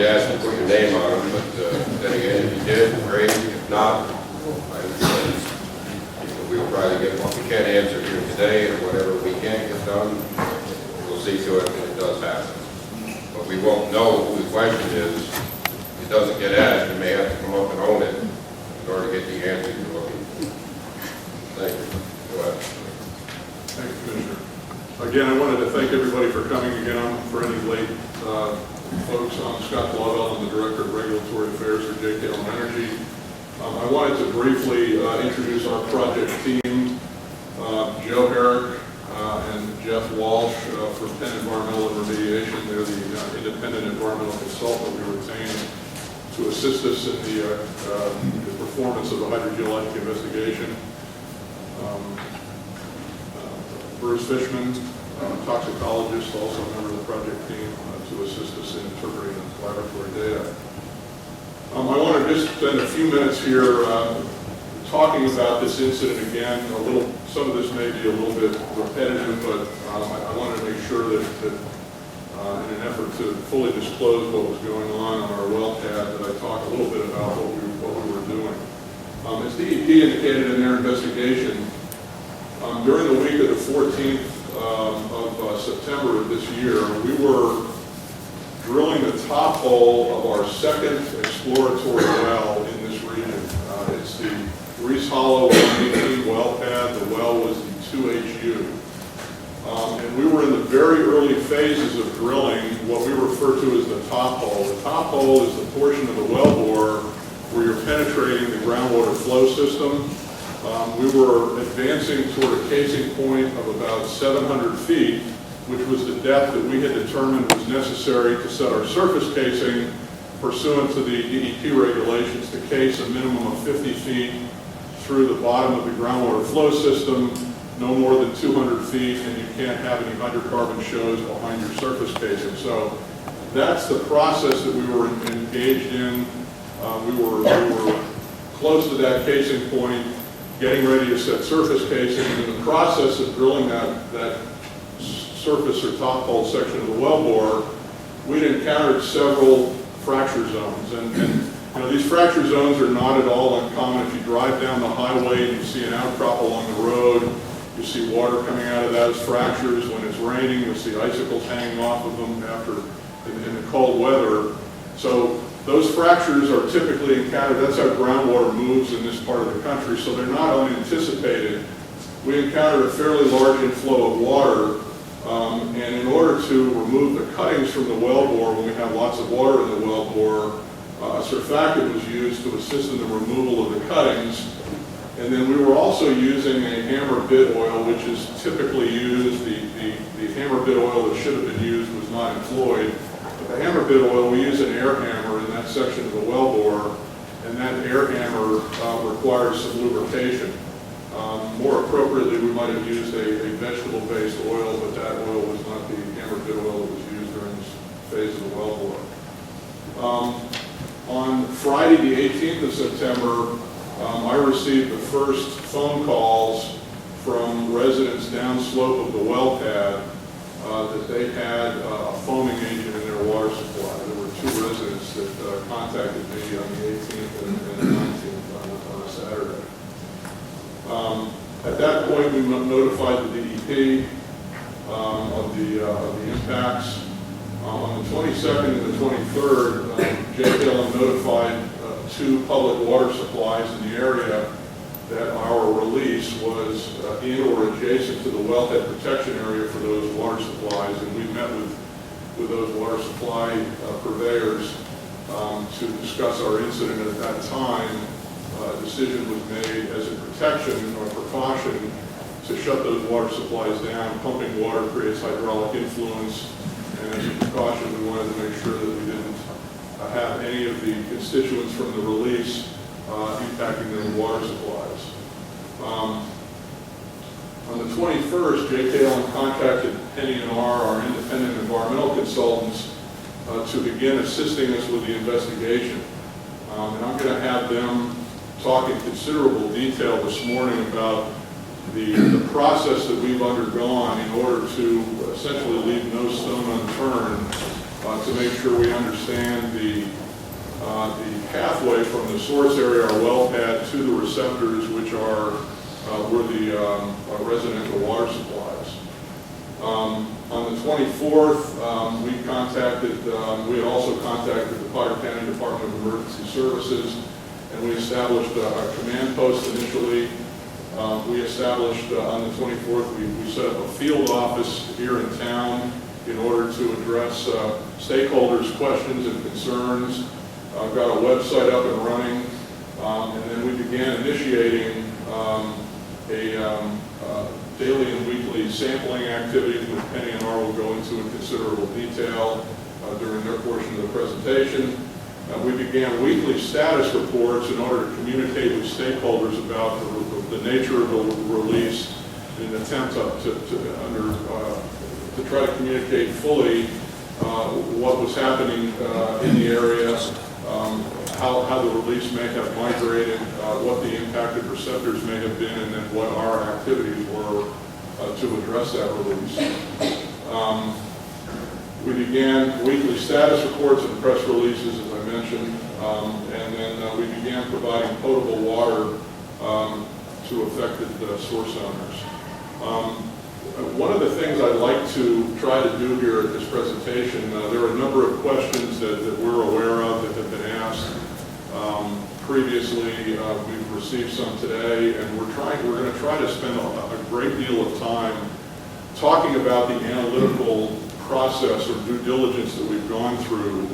you'd ask to put your name on them, but then again, if you did, great. If not, I understand. We'll probably get what we can answer here today, and whatever we can't get done, we'll see to it that it does happen. But we won't know who the question is. If it doesn't get asked, you may have to come up and own it in order to get the answer you're looking for. Thank you. Go ahead. Thank you, Commissioner. Again, I wanted to thank everybody for coming again. For any late folks, I'm Scott Blauvelt. I'm the Director of Regulatory Affairs for JKLM Energy. I wanted to briefly introduce our project team. Joe Herrick and Jeff Walsh from Penn Environmental and Remediation. They're the independent environmental consultant we retained to assist us in the performance of the hydrogeologic investigation. Bruce Fishman, toxicologist, also a member of the project team, to assist us in interpreting the laboratory data. I want to just spend a few minutes here talking about this incident again. Some of this may be a little bit repetitive, but I wanted to make sure that in an effort to fully disclose what was going on our well pad, that I talk a little bit about what we were doing. As DEP indicated in their investigation, during the week of the 14th of September of this year, we were drilling the top hole of our second exploratory well in this region. It's the Reese Hollow 118 well pad. The well was the 2HU. And we were in the very early phases of drilling what we refer to as the top hole. The top hole is the portion of the well bore where you're penetrating the groundwater flow system. We were advancing toward a casing point of about 700 feet, which was the depth that we had determined was necessary to set our surface casing pursuant to the DEP regulations to case a minimum of 50 feet through the bottom of the groundwater flow system, no more than 200 feet, and you can't have any hydrocarbon shows behind your surface casing. So that's the process that we were engaged in. We were close to that casing point, getting ready to set surface casing. And in the process of drilling that surface or top hole section of the wellbore, we'd encountered several fracture zones. And these fracture zones are not at all uncommon. If you drive down the highway and you see an outcrop along the road, you see water coming out of those fractures. When it's raining, you'll see icicles hanging off of them in the cold weather. So those fractures are typically encountered. That's how groundwater moves in this part of the country, so they're not unanticipated. We encountered a fairly large inflow of water, and in order to remove the cuttings from the wellbore, when we have lots of water in the wellbore, a surfactant was used to assist in the removal of the cuttings. And then we were also using a hammer bit oil, which is typically used. The hammer bit oil that should have been used was not employed. But the hammer bit oil, we use an air hammer in that section of the wellbore, and that air hammer requires some lubrication. More appropriately, we might have used a vegetable-based oil, but that oil was not the hammer bit oil that was used during this phase of the wellbore. On Friday, the 18th of September, I received the first phone calls from residents downslope of the well pad that they had a foaming agent in their water supply. There were two residents that contacted me on the 18th and the 19th on a Saturday. At that point, we notified the DEP of the impacts. On the 22nd and the 23rd, JKLM notified two public water supplies in the area that our release was in or adjacent to the wellhead protection area for those water supplies, and we met with those water supply purveyors to discuss our incident. At that time, a decision was made as a protection or precaution to shut those water supplies down. Pumping water creates hydraulic influence, and as a precaution, we wanted to make sure that we didn't have any of the constituents from the release impacting the water supplies. On the 21st, JKLM contacted Penny and our independent environmental consultants, to begin assisting us with the investigation. And I'm going to have them talk in considerable detail this morning about the process that we've undergone in order to essentially leave no stone unturned to make sure we understand the pathway from the source area, our well pad, to the receptors, which are where the residential water supplies. On the 24th, we had also contacted the Potter County Department of Emergency Services, and we established a command post initially. We established on the 24th, we set up a field office here in town in order to address stakeholders' questions and concerns. Got a website up and running, and then we began initiating daily and weekly sampling activities, which Penny and I will go into in considerable detail during their portion of the presentation. We began weekly status reports in order to communicate with stakeholders about the nature of the release in an attempt to try to communicate fully what was happening in the area, how the release may have migrated, what the impacted receptors may have been, and then what our activities were to address that release. We began weekly status reports and press releases, as I mentioned, and then we began providing potable water to affected source owners. One of the things I'd like to try to do here at this presentation, there are a number of questions that we're aware of that have been asked previously. We've received some today, and we're going to try to spend a great deal of time talking about the analytical process or due diligence that we've gone through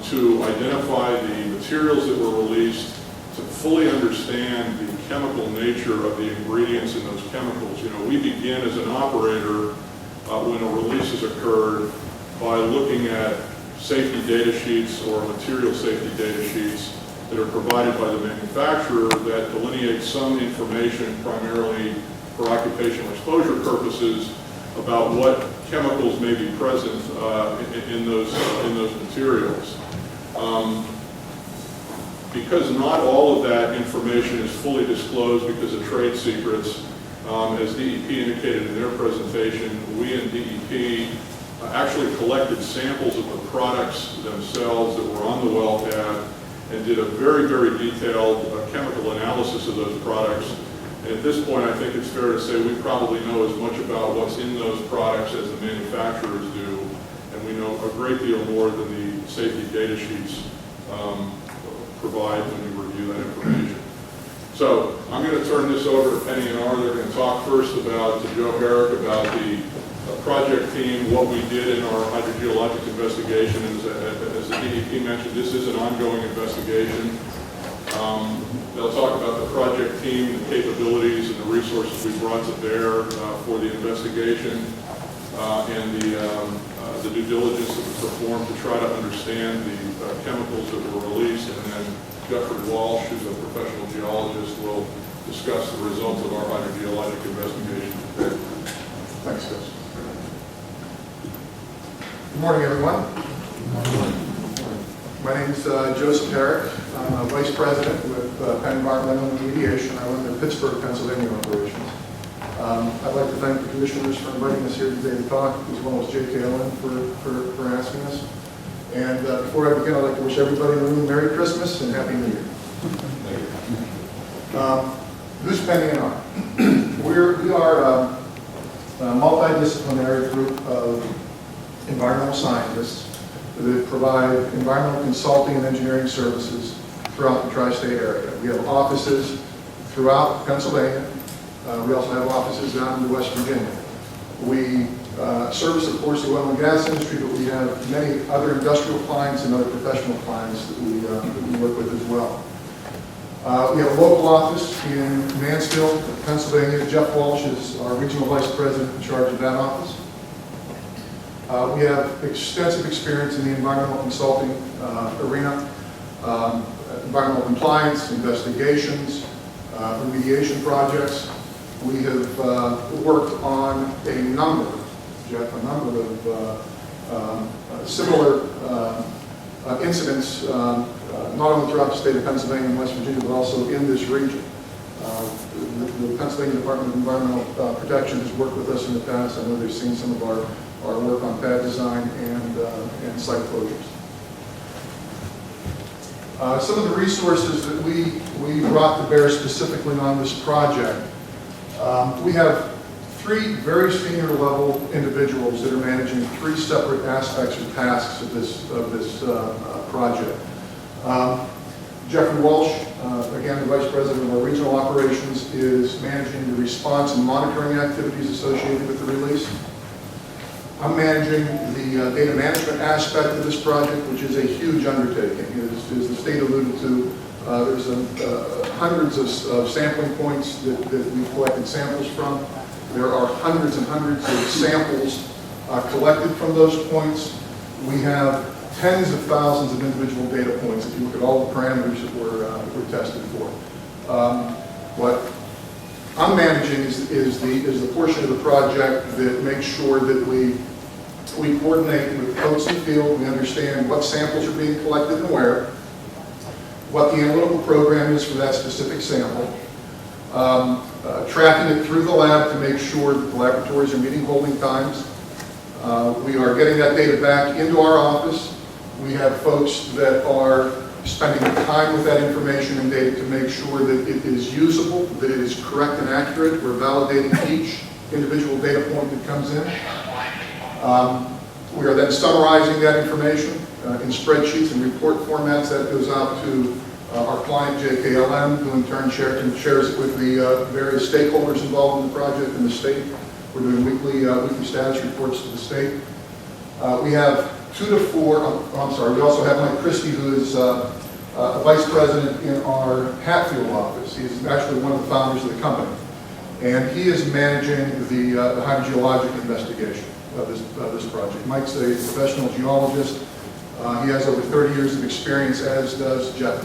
to identify the materials that were released, to fully understand the chemical nature of the ingredients in those chemicals. You know, we begin as an operator when a release has occurred by looking at safety data sheets or material safety data sheets that are provided by the manufacturer that delineate some information primarily for occupational exposure purposes about what chemicals may be present in those materials. Because not all of that information is fully disclosed because of trade secrets, as DEP indicated in their presentation, we in DEP actually collected samples of the products themselves that were on the well pad and did a very, very detailed chemical analysis of those products. And at this point, I think it's fair to say we probably know as much about what's in those products as the manufacturers do, and we know a great deal more than the safety data sheets provide when we review that information. So I'm going to turn this over to Penny and R. They're going to talk first about, to Joe Herrick, about the project team, what we did in our hydrogeologic investigation. As the DEP mentioned, this is an ongoing investigation. They'll talk about the project team, the capabilities, and the resources we brought to bear for the investigation, and the due diligence that we performed to try to understand the chemicals that were released. And then Jeffrey Walsh, who's a professional geologist, will discuss the results of our hydrogeologic investigation today. Thanks, guys. Good morning, everyone. My name is Joseph Herrick. I'm a Vice President with Penn Environmental Remediation. I run the Pittsburgh, Pennsylvania operations. I'd like to thank the commissioners for inviting us here today to talk, as well as JKLM for asking us. And before I begin, I'd like to wish everybody in the room Merry Christmas and Happy New Year. Who's Penny and I? We are a multidisciplinary group of environmental scientists that provide environmental consulting and engineering services throughout the tri-state area. We have offices throughout Pennsylvania. We also have offices down in West Virginia. We service, of course, the oil and gas industry, but we have many other industrial clients and other professional clients that we work with as well. We have a local office in Mansfield, Pennsylvania. Jeff Walsh is our regional vice president in charge of that office. We have extensive experience in the environmental consulting arena, environmental compliance, investigations, remediation projects. We have worked on a number of similar incidents, not only throughout the state of Pennsylvania and West Virginia, but also in this region. The Pennsylvania Department of Environmental Protection has worked with us in the past. I know they've seen some of our work on pad design and site closures. Some of the resources that we brought to bear specifically on this project, we have 3 very senior level individuals that are managing 3 separate aspects or tasks of this project. Jeffrey Walsh, again the Vice President of our Regional Operations, is managing the response and monitoring activities associated with the release. I'm managing the data management aspect of this project, which is a huge undertaking. As the state alluded to, there's hundreds of sampling points that we've collected samples from. There are hundreds and hundreds of samples collected from those points. We have tens of thousands of individual data points if you look at all the parameters that were tested for. What I'm managing is the portion of the project that makes sure that we coordinate with folks in the field, we understand what samples are being collected and where, what the analytical program is for that specific sample, tracking it through the lab to make sure that the laboratories are meeting holding times. We are getting that data back into our office. We have folks that are spending time with that information and data to make sure that it is usable, that it is correct and accurate. We're validating each individual data point that comes in. We are then summarizing that information in spreadsheets and report formats. That goes out to our client JKLM, who in turn shares it with the various stakeholders involved in the project in the state. We're doing weekly status reports to the state. We have 2 to 4, we also have Mike Christie, who is a vice president in our Hatfield office. He's actually one of the founders of the company. And he is managing the hydrogeologic investigation of this project. Mike's a professional geologist. He has over 30 years of experience, as does Jeff.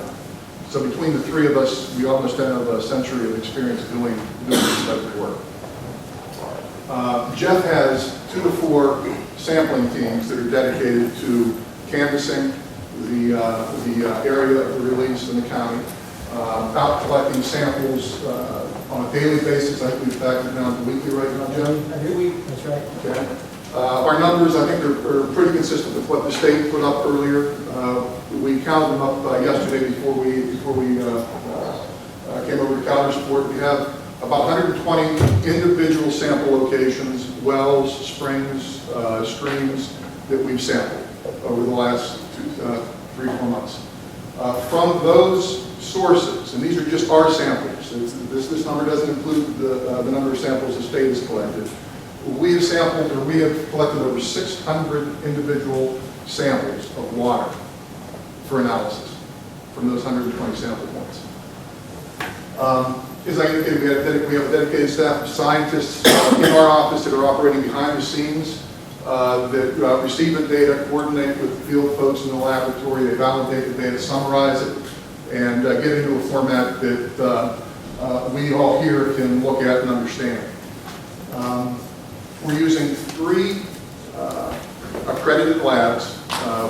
So between the 3 of us, we almost have a century of experience doing this type of work. Jeff has 2 to 4 sampling teams that are dedicated to canvassing the area of the release in the county, out collecting samples on a daily basis. I think we've backed it down to weekly right now, Jeff? Every week, that's right. Okay. Our numbers, I think, are pretty consistent with what the state put up earlier. We counted them up yesterday before we came over to Caldersport. We have about 120 individual sample locations, wells, springs, streams that we've sampled over the last 3-4 months. From those sources, and these are just our samples, this number doesn't include the number of samples the state has collected. We have sampled, or we have collected over 600 individual samples of water for analysis from those 120 sample points. As I indicated, we have a dedicated staff of scientists in our office that are operating behind the scenes, that receive the data, coordinate with the field folks in the laboratory, they validate the data, summarize it, and get it into a format that we all here can look at and understand. We're using 3 accredited labs.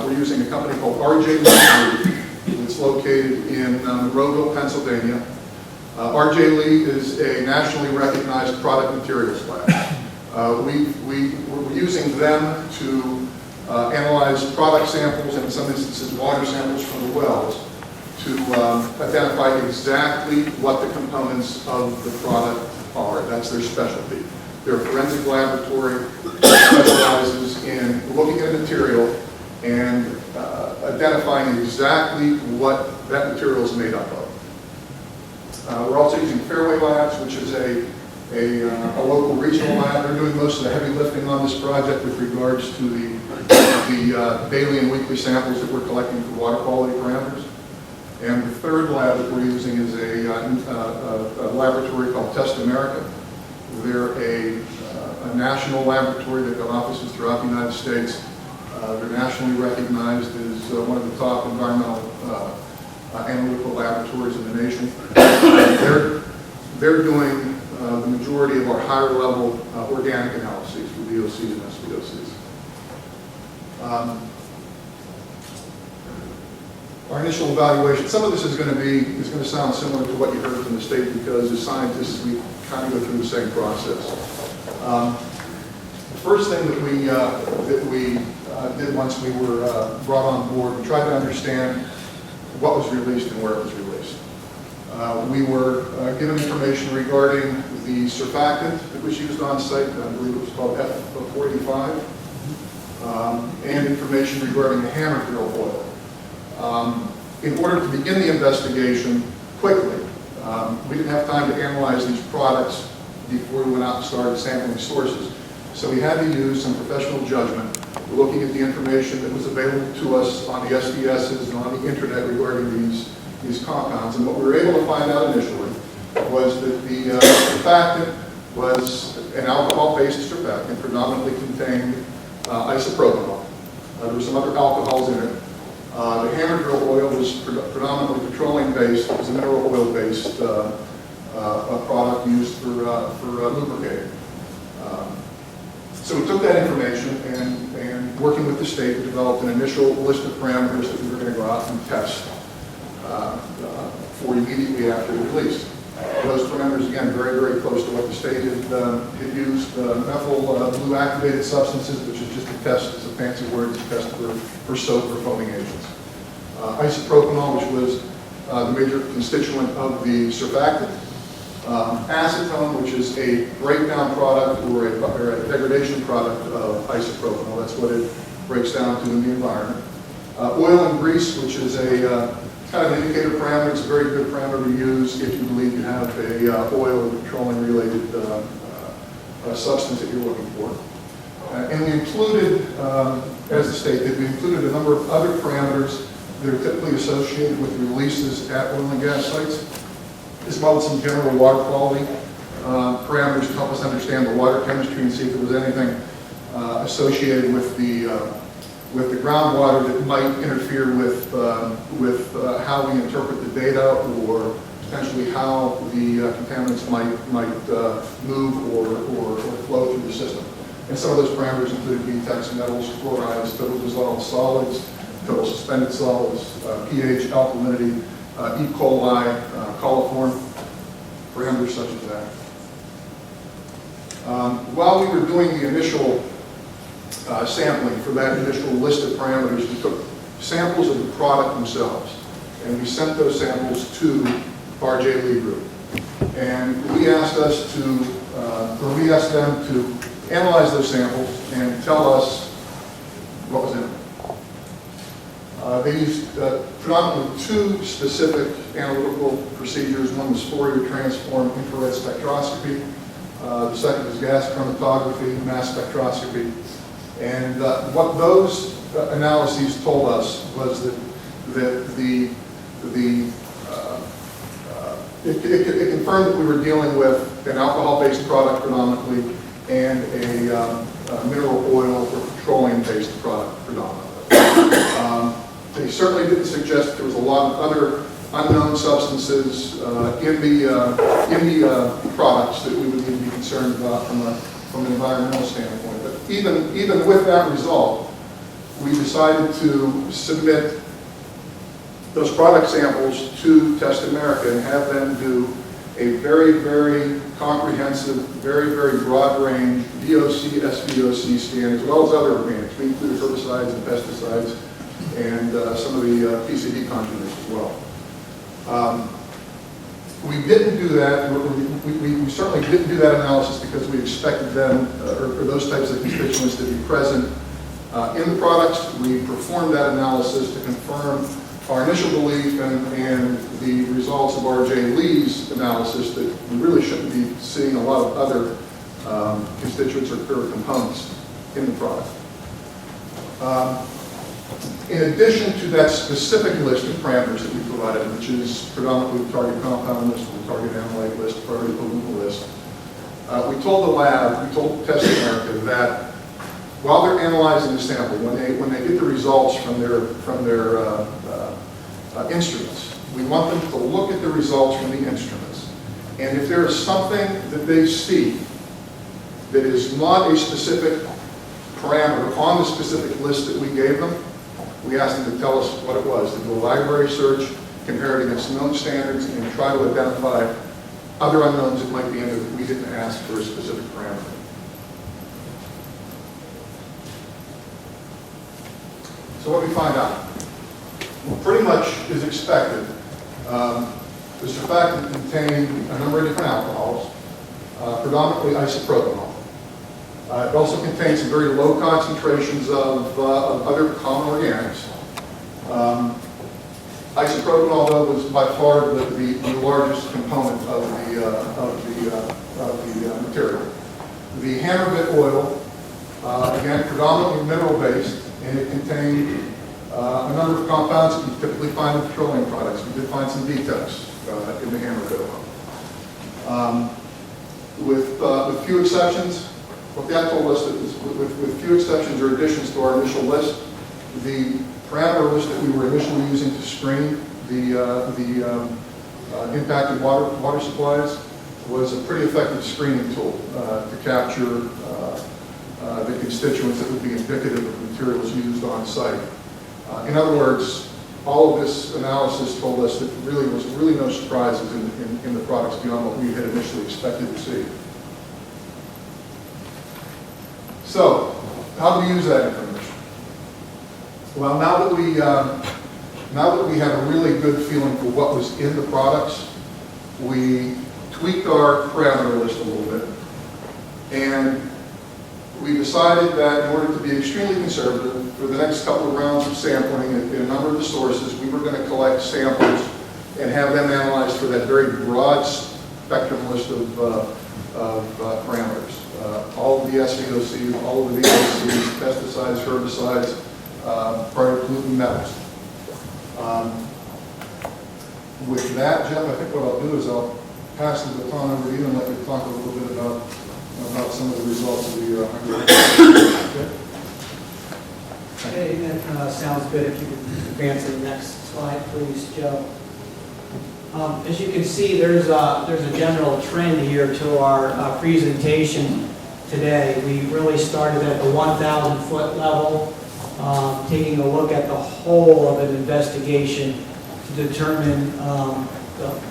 We're using a company called RJ Lee. It's located in Monroeville, Pennsylvania. RJ Lee is a nationally recognized product materials lab. We're using them to analyze product samples, and in some instances water samples from the wells, to identify exactly what the components of the product are. That's their specialty. They're a forensic laboratory that specializes in looking at a material and identifying exactly what that material is made up of. We're also using Fairway Labs, which is a local regional lab. They're doing most of the heavy lifting on this project with regards to the daily and weekly samples that we're collecting for water quality parameters. And the third lab that we're using is a laboratory called Test America. They're a national laboratory. They've got offices throughout the United States. They're nationally recognized as one of the top environmental analytical laboratories in the nation. They're doing the majority of our higher level organic analyses for VOCs and SVOCs. our initial evaluation, some of this is going to sound similar to what you heard from the state because as scientists, we kind of go through the same process. The first thing that we did once we were brought on board, we tried to understand what was released and where it was released. We were given information regarding the surfactant that was used on site, I believe it was called F485, and information regarding the hammer drill oil. In order to begin the investigation quickly, we didn't have time to analyze these products before we went out and started sampling sources. So we had to use some professional judgment, looking at the information that was available to us on the SDSs and on the internet regarding these compounds. And what we were able to find out initially was that the surfactant was an alcohol-based surfactant, predominantly contained isopropanol. There were some other alcohols in it. The hammer drill oil was predominantly petroleum-based. It was a mineral oil-based product used for lubricating. So we took that information and working with the state, we developed an initial list of parameters that we were going to go out and test for immediately after the release. Those parameters, again, very, very close to what the state had used. Methyl blue activated substances, which is just a test, it's a fancy word, it's a test for soap or foaming agents. Isopropanol, which was the major constituent of the surfactant. Acetone, which is a breakdown product or a degradation product of isopropanol. That's what it breaks down to in the environment. Oil and grease, which is a kind of an indicator parameter. It's a very good parameter to use if you believe you have a oil or petroleum-related substance that you're looking for. And we included, as the state did, we included a number of other parameters that are typically associated with releases at oil and gas sites, as well as some general water quality parameters to help us understand the water chemistry and see if there was anything associated with the groundwater that might interfere with how we interpret the data, or potentially how the contaminants might move or flow through the system. And some of those parameters included BTEX, metals, chlorides, total dissolved solids, total suspended solids, pH, alkalinity, E. coli, coliform, parameters such as that. While we were doing the initial sampling for that initial list of parameters, we took samples of the product themselves, and we sent those samples to RJ Lee Group. And we asked them to analyze those samples and tell us what was in them. They used predominantly two specific analytical procedures. One was Fourier transform infrared spectroscopy. The second was gas chromatography, mass spectroscopy. And what those analyses told us was that it confirmed that we were dealing with an alcohol-based product predominantly and a mineral oil or petroleum-based product predominantly. They certainly didn't suggest that there was a lot of other unknown substances in the products that we would need to be concerned about from an environmental standpoint. But even with that result, we decided to submit those product samples to Test America and have them do a very, very comprehensive, very, very broad range VOC, SVOC scan, as well as other organics. We included herbicides and pesticides and some of the PCB conjugates as well. We didn't do that, we certainly didn't do that analysis because we expected them, or those types of constituents to be present in the products. We performed that analysis to confirm our initial belief and the results of RJ Lee's analysis that we really shouldn't be seeing a lot of other constituents or components in the product. In addition to that specific list of parameters that we provided, which is predominantly the target compound list, the target analyte list, priority pollutant list, we told the lab, we told Test America that while they're analyzing the sample, when they get the results from their instruments, we want them to look at the results from the instruments. And if there is something that they see that is not a specific parameter on the specific list that we gave them, We asked them to tell us what it was, to do a library search, compare it against known standards, and try to identify other unknowns that might be in it that we didn't ask for a specific parameter. So what did we find out? Well, pretty much as expected. The surfactant contained a number of different alcohols, predominantly isopropanol. It also contains some very low concentrations of other common organics. Isopropanol, though, was by far the largest component of the material. The hammerbit oil, again, predominantly mineral-based, and it contained a number of compounds that you typically find in petroleum products. We did find some VTEX in the hammerbit oil. With few exceptions, what that told us is, with few exceptions or additions to our initial list, the parameter list that we were initially using to screen the impacted water supplies was a pretty effective screening tool to capture the constituents that would be indicative of materials used on site. In other words, all of this analysis told us that there was really no surprises in the products beyond what we had initially expected to see. So, how do we use that information? Well, now that we have a really good feeling for what was in the products, we tweaked our parameter list a little bit, and we decided that in order to be extremely conservative, for the next couple of rounds of sampling at a number of the sources, we were going to collect samples and have them analyzed for that very broad spectrum list of parameters. All of the SVOCs, all of the VOCs, pesticides, herbicides, pollutant metals. With that, Jeff, I think what I'll do is I'll pass the baton over to you and let you talk a little bit about some of the results of the Okay, that sounds good. If you could advance to the next slide, please, Joe. As you can see, there's a general trend here to our presentation today. We really started at the 1,000-foot level, taking a look at the whole of an investigation to determine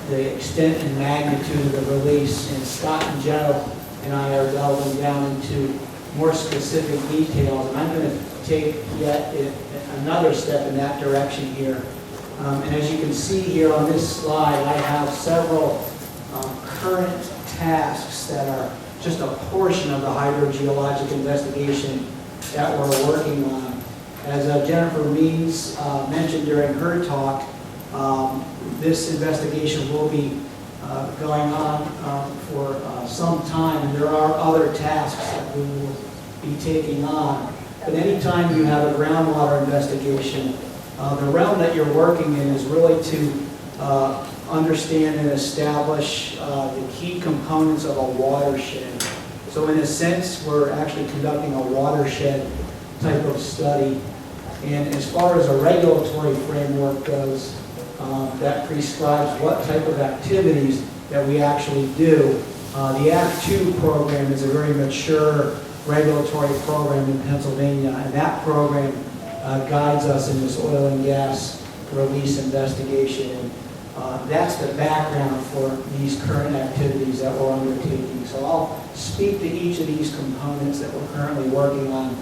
the extent and magnitude of the release. And Scott and Joe and I are delving down into more specific details, and I'm going to take yet another step in that direction here. And as you can see here on this slide, I have several current tasks that are just a portion of the hydrogeologic investigation that we're working on. As Jennifer Means mentioned during her talk, this investigation will be going on for some time, and there are other tasks that we will be taking on. But anytime you have a groundwater investigation, the realm that you're working in is really to understand and establish the key components of a watershed. So in a sense, we're actually conducting a watershed type of study. And as far as a regulatory framework goes, that prescribes what type of activities that we actually do. The Act 2 program is a very mature regulatory program in Pennsylvania, and that program guides us in this oil and gas release investigation. And that's the background for these current activities that we're undertaking. So I'll speak to each of these components that we're currently working on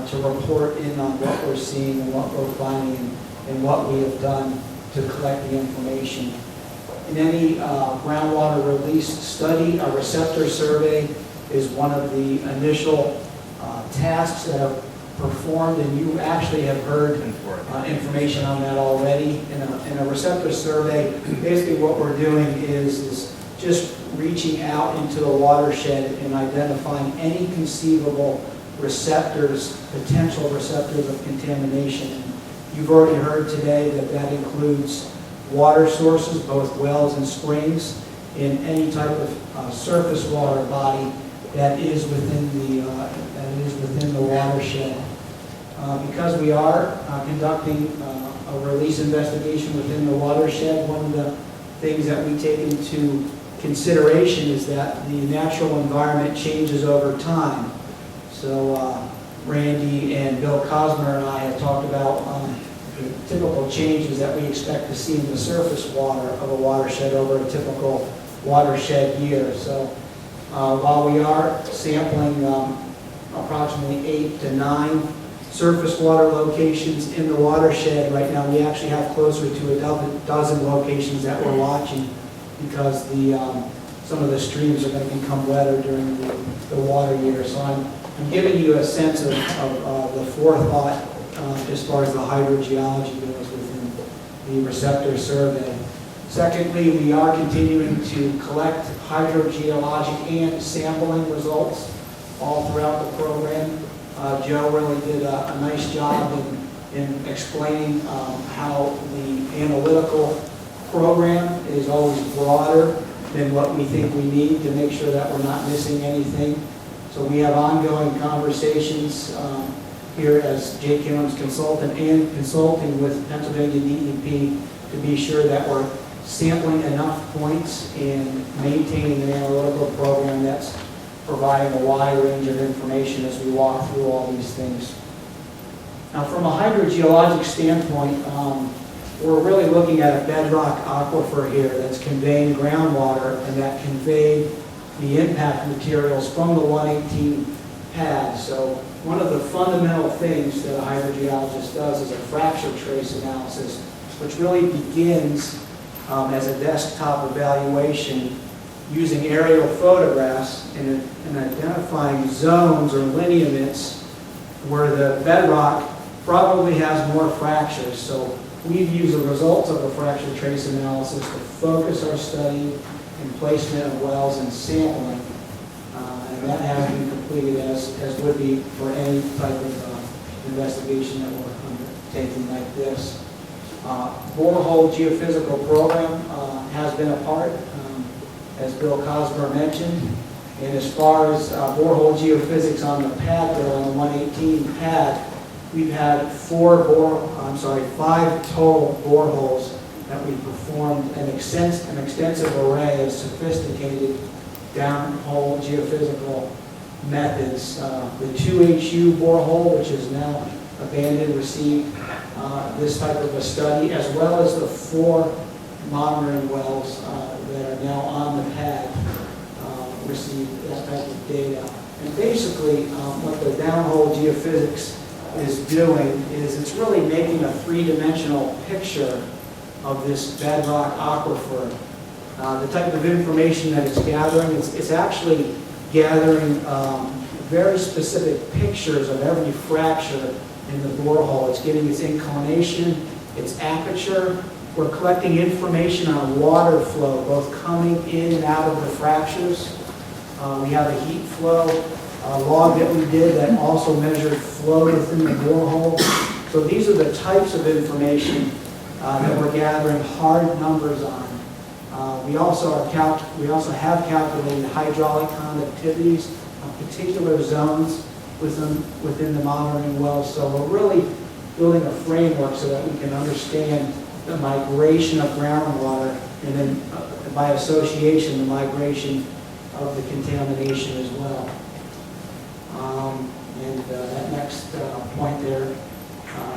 to report in on what we're seeing and what we're finding and what we have done to collect the information. In any groundwater release study, a receptor survey is one of the initial tasks that are performed, and you actually have heard information on that already. In a receptor survey, basically what we're doing is just reaching out into the watershed and identifying any conceivable receptors, potential receptors of contamination. You've already heard today that that includes water sources, both wells and springs, in any type of surface water body that is within the watershed. Because we are conducting a release investigation within the watershed, one of the things that we take into consideration is that the natural environment changes over time. So Randy and Bill Cosmer and I have talked about typical changes that we expect to see in the surface water of a watershed over a typical watershed year. So while we are sampling approximately 8 to 9 surface water locations in the watershed right now, we actually have closer to a dozen locations that we're watching because some of the streams are going to become wetter during the water year. So I'm giving you a sense of the forethought as far as the hydrogeology goes within the receptor survey. Secondly, we are continuing to collect hydrogeologic and sampling results all throughout the program. Joe really did a nice job in explaining how the analytical program is always broader than what we think we need to make sure that we're not missing anything. So we have ongoing conversations here as JKLM's consultant and consulting with Pennsylvania DEP to be sure that we're sampling enough points and maintaining an analytical program that's providing a wide range of information as we walk through all these things. Now, from a hydrogeologic standpoint, we're really looking at a bedrock aquifer here that's conveying groundwater and that conveyed the impact materials from the 118 pad. So one of the fundamental things that a hydrogeologist does is a fracture trace analysis, which really begins as a desktop evaluation using aerial photographs and identifying zones or lineaments where the bedrock probably has more fractures. So we've used the results of the fracture trace analysis to focus our study and placement of wells and sampling. And that has been completed as would be for any type of investigation that we're undertaking like this. Borehole geophysical program has been a part, as Bill Cosmer mentioned. And as far as borehole geophysics on the pad there, on the 118 pad, we've had 5 total boreholes that we performed an extensive array of sophisticated downhole geophysical methods. The 2HU borehole, which is now abandoned, received this type of a study, as well as the 4 monitoring wells that are now on the pad received that type of data. And basically, what the downhole geophysics is doing is it's really making a 3-dimensional picture of this bedrock aquifer. The type of information that it's gathering, it's actually gathering very specific pictures of every fracture in the borehole. It's getting its inclination, its aperture. We're collecting information on water flow, both coming in and out of the fractures. We have a heat flow log that we did that also measured flow within the borehole. So these are the types of information that we're gathering hard numbers on. We also have calculated hydraulic conductivities of particular zones within the monitoring wells. So we're really building a framework so that we can understand the migration of groundwater and then by association the migration of the contamination as well. That next point there,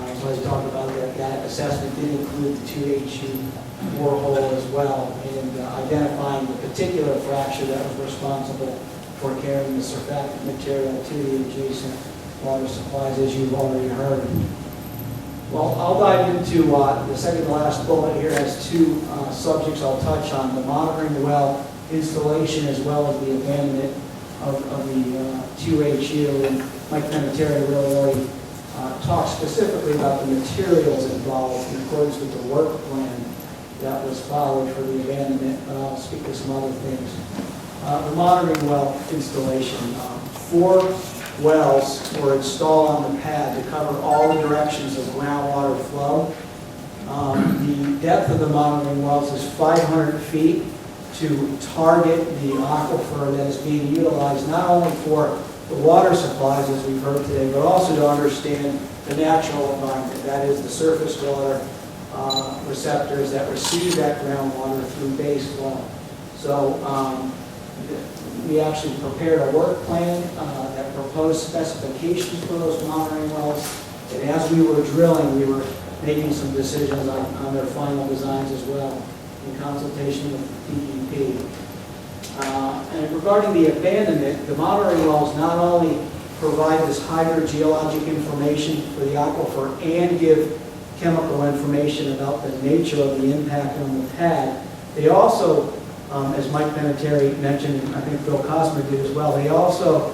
as I talked about, that assessment did include the 2HU borehole as well, and identifying the particular fracture that was responsible for carrying the surfactant material to the adjacent water supplies, as you've already heard. Well, I'll dive into the second to last bullet here has 2 subjects I'll touch on: the monitoring well installation as well as the abandonment of the 2HU. And Mike Peneteri really talked specifically about the materials involved in accordance with the work plan that was followed for the abandonment, but I'll speak to some other things. The monitoring well installation. 4 wells were installed on the pad to cover all the directions of groundwater flow. The depth of the monitoring wells is 500 feet to target the aquifer that is being utilized not only for the water supplies, as we've heard today, but also to understand the natural environment, that is the surface water receptors that receive that groundwater through base flow. So we actually prepared a work plan that proposed specifications for those monitoring wells. And as we were drilling, we were making some decisions on their final designs as well, in consultation with DEP. And regarding the abandonment, the monitoring wells not only provide this hydrogeologic information for the aquifer and give chemical information about the nature of the impact on the pad, they also, as Mike Beneteri mentioned, and I think Bill Cosmer did as well, they also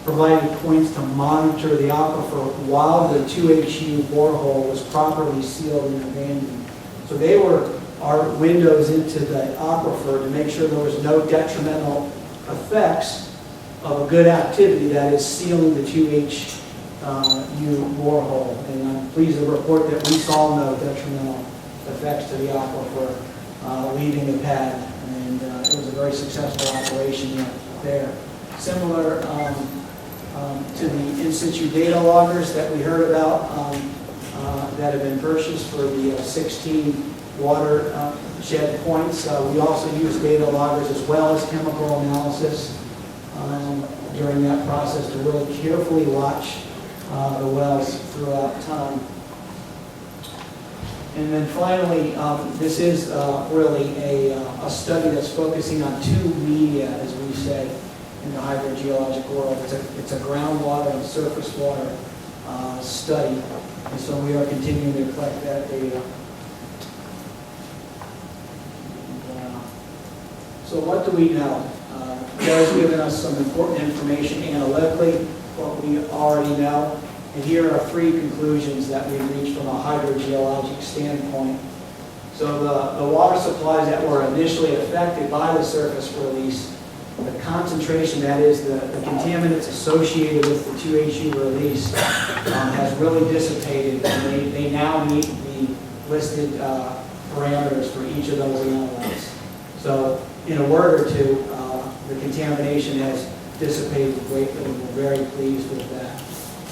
provided points to monitor the aquifer while the 2HU borehole was properly sealed and abandoned. So they were our windows into the aquifer to make sure there was no detrimental effects of a good activity, that is sealing the 2HU borehole. And I'm pleased to report that we saw no detrimental effects to the aquifer leaving the pad, and it was a very successful operation there. Similar to the in-situ data loggers that we heard about that have been purchased for the 16 water shed points. We also use data loggers as well as chemical analysis during that process to really carefully watch the wells throughout time. And then finally, this is really a study that's focusing on two media, as we say, in the hydrogeologic world. It's a groundwater and surface water study, and so we are continuing to collect that data. So what do we know? Joe's given us some important information analytically, what we already know, and here are three conclusions that we reached from a hydrogeologic standpoint. So the water supplies that were initially affected by the surface release, the concentration, that is the contaminants associated with the 2HU release, has really dissipated, and they now meet the listed parameters for each of those analytes. So in a word or two, the contamination has dissipated greatly, and we're very pleased with that.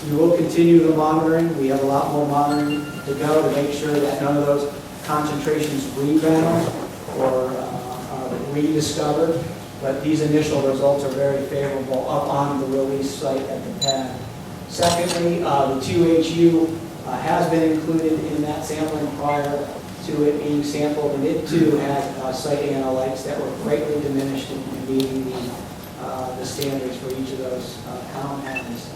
We will continue the monitoring. We have a lot more monitoring to go to make sure that none of those concentrations rebound or are rediscovered. But these initial results are very favorable up on the release site at the pad. Secondly, the 2HU has been included in that sampling prior to it being sampled, and it too had site analytes that were greatly diminished in meeting the standards for each of those compounds.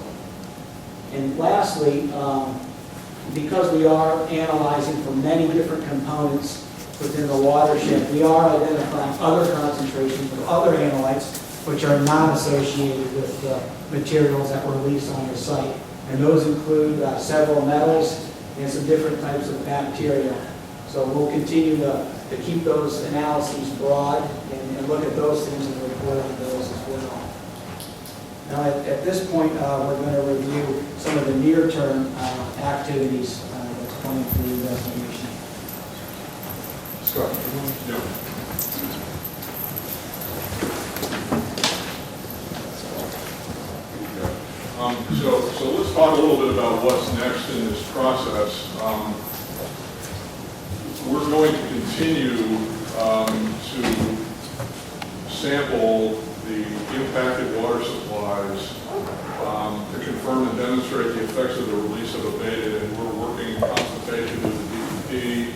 And lastly, because we are analyzing for many different components within the watershed, we are identifying other concentrations of other analytes which are not associated with the materials that were released on the site. And those include several metals and some different types of bacteria. So we'll continue to keep those analyses broad and look at those things and report on those as well. Now at this point, we're going to review some of the near-term activities that's coming through the investigation. Scott? Yeah. So let's talk a little bit about what's next in this process. We're going to continue to sample the impacted water supplies to confirm and demonstrate the effects of the release of abated, and we're working in consultation with the DEP,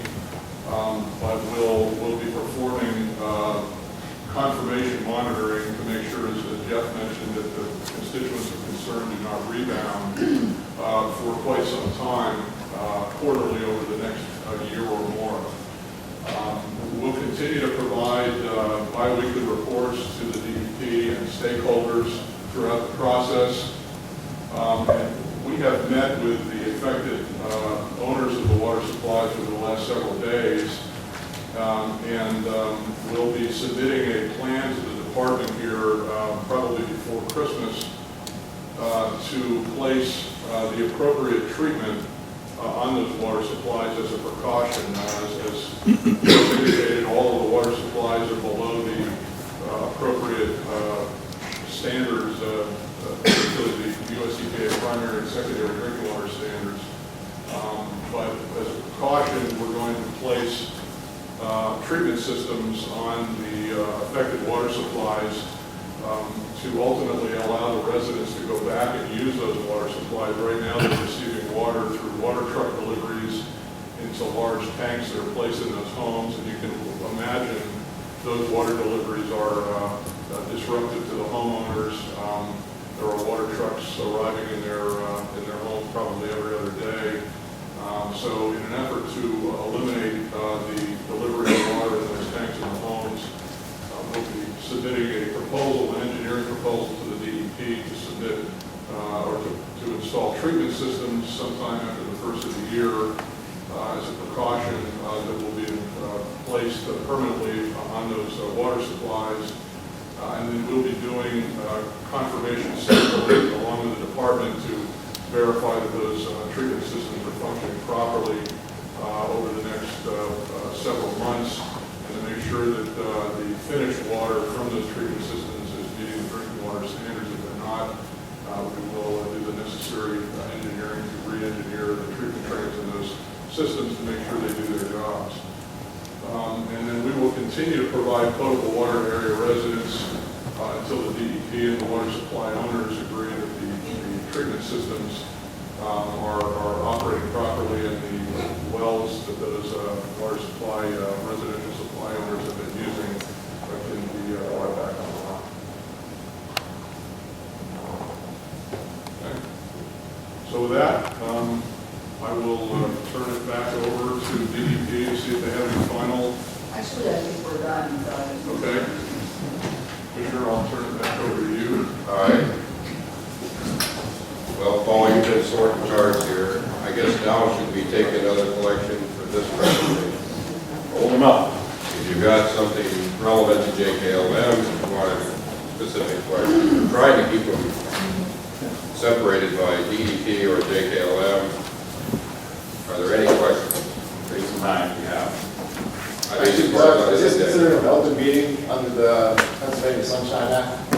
but we'll be performing confirmation monitoring to make sure, as Jeff mentioned, that the constituents of concern do not rebound for quite some time, quarterly over the next year or more. We'll continue to provide bi-weekly reports to the DEP and stakeholders throughout the process. And we have met with the affected owners of the water supplies over the last several days, and we'll be submitting a plan to the department here probably before Christmas to place the appropriate treatment on those water supplies as a precaution. As indicated, all of the water supplies are below the appropriate standards, particularly the US EPA primary and secondary drinking water standards. But as a precaution, we're going to place treatment systems on the affected water supplies to ultimately allow the residents to go back and use those water supplies. Right now, they're receiving water through water truck deliveries into large tanks that are placed in those homes, and you can imagine those water deliveries are disruptive to the homeowners. There are water trucks arriving in their homes probably every other day. So in an effort to eliminate the delivery of water in those tanks in the homes, we'll be submitting a proposal, an engineering proposal to the DEP to submit or to install treatment systems sometime after the first of the year as a precaution that will be placed permanently on those water supplies. And then we'll be doing confirmation sampling along with the department to verify that those treatment systems are functioning properly over the next several months, and to make sure that the finished water from those treatment systems is meeting the drinking water standards. If they're not, we will do the necessary engineering to re-engineer the treatment trains in those systems to make sure they do their jobs. And then we will continue to provide potable water to area residents until the DEP and the water supply owners agree that the treatment systems are operating properly, and the wells that those water supply, residential supply owners have been using can be brought back online. Okay. So with that, I will turn it back over to DEP to see if they have any final. Actually, I think we're done. Okay. Commissioner, I'll turn it back over to you. All right. Well, Paul, you've been sorting charts here. I guess now should we take another collection for this presentation? Hold them up. If you've got something relevant to JKLM, if you want a specific question, we're trying to keep them separated by DEP or JKLM. Are there any questions? Take some time if you have. I mean, as far as Is this I considered understand. an open meeting under the Pennsylvania Sunshine Act?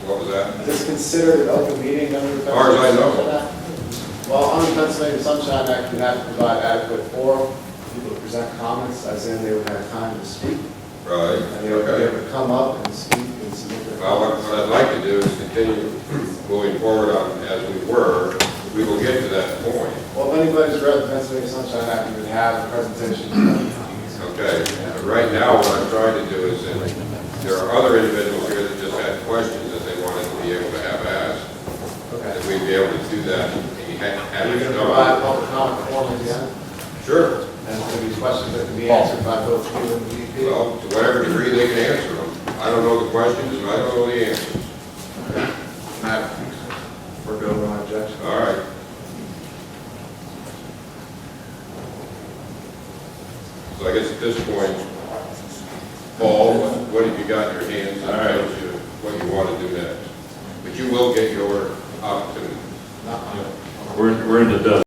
What was that? Is this considered an open meeting under the As far as I Pennsylvania know. Sunshine Act? Well, under the Pennsylvania Sunshine Act, you have to provide adequate forum for people to present comments, as in they would have time to speak, Right, and they would be okay. able to come up and speak and submit their Well, comments. what I'd like to do is continue moving forward on as we were. We will get to that point. Well, if anybody's read the Pennsylvania Sunshine Act, you would have a presentation. Okay, but right now, what I'm trying to do is that there are other individuals here that just had questions that they wanted to be able to have asked, Okay. that we'd be able to do that. And you have You're it going to provide done. public comment form at the end, Sure. and it's going to be questions that can be answered by both you and the DEP. Well, to whatever degree they can answer them. I don't know the questions and I don't know the answers. Matt, we're good on objection. All right. So I guess at this point, Paul, what have you got in your hands that All right. tells you what you want to do next? But you will get your opportunity. Not mine. We're in the dust.